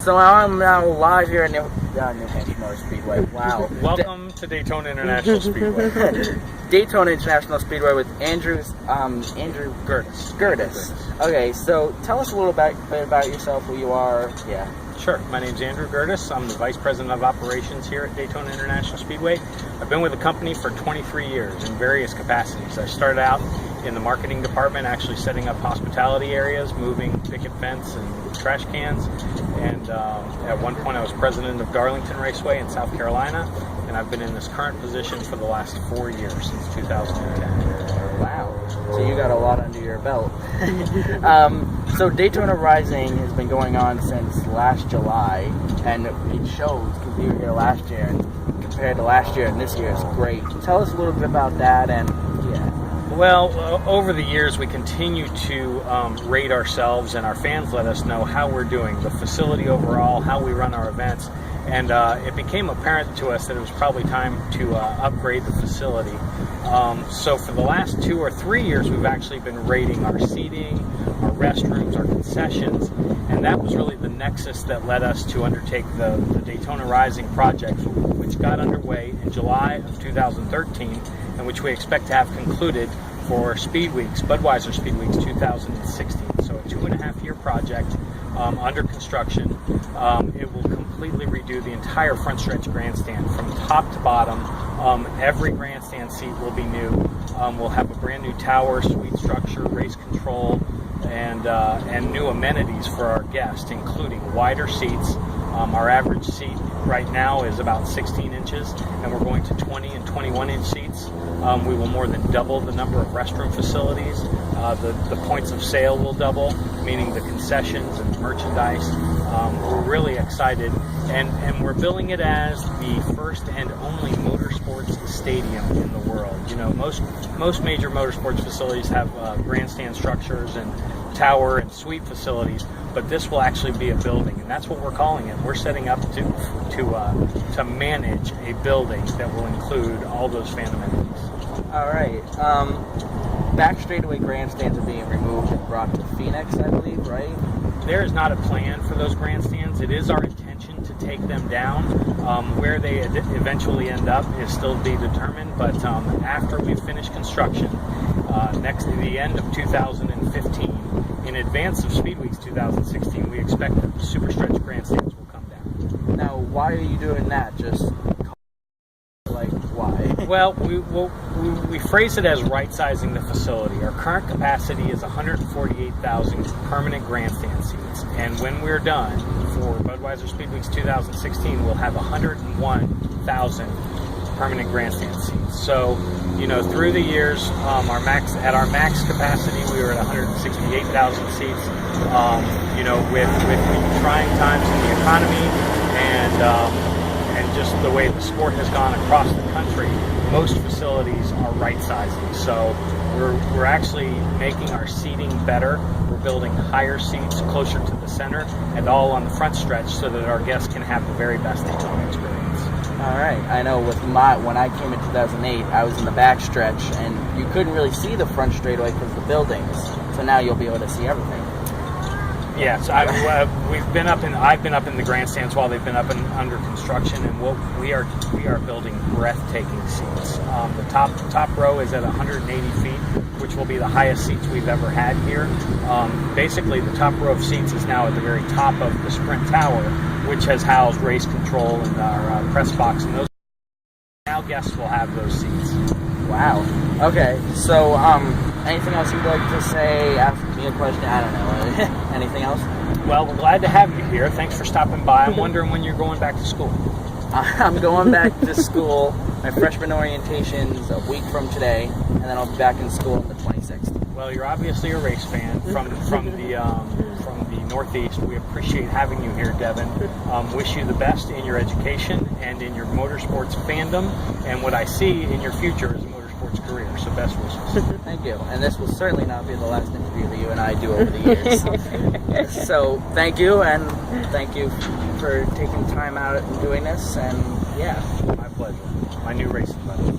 So I'm now live here at New Hampshire Motor Speedway. Wow. Welcome to Daytona International Speedway. Daytona International Speedway with Andrew Gurtis. Okay, so tell us a little bit about yourself, who you are. Yeah. Sure. My name's Andrew Gurtis. I'm the Vice President of Operations here at Daytona International Speedway. I've been with the company for 23 years in various capacities. I started out in the marketing department, actually setting up hospitality areas, moving picket fence and trash cans. And at one point I was president of Darlington Raceway in South Carolina, and I've been in this current position for the last 4 years, since 2010. Wow. So you got a lot under your belt. So Daytona Rising has been going on since last July, and it shows because we were here last year, and compared to last year and this year, it's great. Tell us a little bit about that, and yeah. Well, over the years, we continue to rate ourselves, and our fans let us know how we're doing, the facility overall, how we run our events, and it became apparent to us that it was probably time to upgrade the facility. So for the last 2 or 3 years, we've actually been rating our seating, our restrooms, our concessions, and that was really the nexus that led us to undertake the Daytona Rising project, which got underway in July of 2013, and which we expect to have concluded for Speed Weeks, Budweiser Speed Weeks 2016. So a 2.5-year project under construction. It will completely redo the entire front stretch grandstand from top to bottom. Every grandstand seat will be new. We'll have a brand new tower, suite structure, race control, and new amenities for our guests, including wider seats. Our average seat right now is about 16 inches, and we're going to 20 and 21-inch seats. We will more than double the number of restroom facilities. The points of sale will double, meaning the concessions and merchandise. We're really excited, and we're billing it as the first and only motorsports stadium in the world. You know, most major motorsports facilities have grandstand structures and tower and suite facilities, but this will actually be a building, and that's what we're calling it. We're setting up to manage a building that will include all those fan amenities. All right. Back straightaway grandstands are being removed and brought to Phoenix, I believe, right? There is not a plan for those grandstands. It is our intention to take them down. Where they eventually end up is still to be determined, but after we finish construction, next to the end of 2015, in advance of Speed Weeks 2016, we expect that the super stretch grandstands will come down. Now, why are you doing that? Just like why? Well, we phrase it as right-sizing the facility. Our current capacity is 148,000 permanent grandstand seats, and when we're done for Budweiser Speed Weeks 2016, we'll have 101,000 permanent grandstand seats. So, you know, through the years, at our max capacity, we were at 168,000 seats. You know, with the trying times in the economy and just the way the sport has gone across the country, most facilities are right-sizing. So we're actually making our seating better. We're building higher seats closer to the center and all on the front stretch so that our guests can have the very best Daytona experience. All right. I know when I came in 2008, I was in the back stretch, and you couldn't really see the front straightaway because of the buildings. So now you'll be able to see everything. Yes, I've been up in the grandstands while they've been up under construction, and we are building breathtaking seats. The top row is at 180 feet, which will be the highest seats we've ever had here. Basically, the top row of seats is now at the very top of the Sprint Tower, which has housed race control and our press box, and those now guests will have those seats. Wow. Okay. So, anything else you'd like to say? Ask me a question. I don't know. Anything else? Well, we're glad to have you here. Thanks for stopping by. I'm wondering when you're going back to school. I'm going back to school. My freshman orientation's a week from today, and then I'll be back in school on the 26th. Well, you're obviously a race fan from the Northeast. We appreciate having you here, Devin. Wish you the best in your education and in your motorsports fandom, and what I see in your future is a motorsports career. So best wishes. Thank you. And this will certainly not be the last interview that you and I do over the years. So thank you, and thank you for taking time out and doing this. And yeah, my pleasure. My new racing buddy.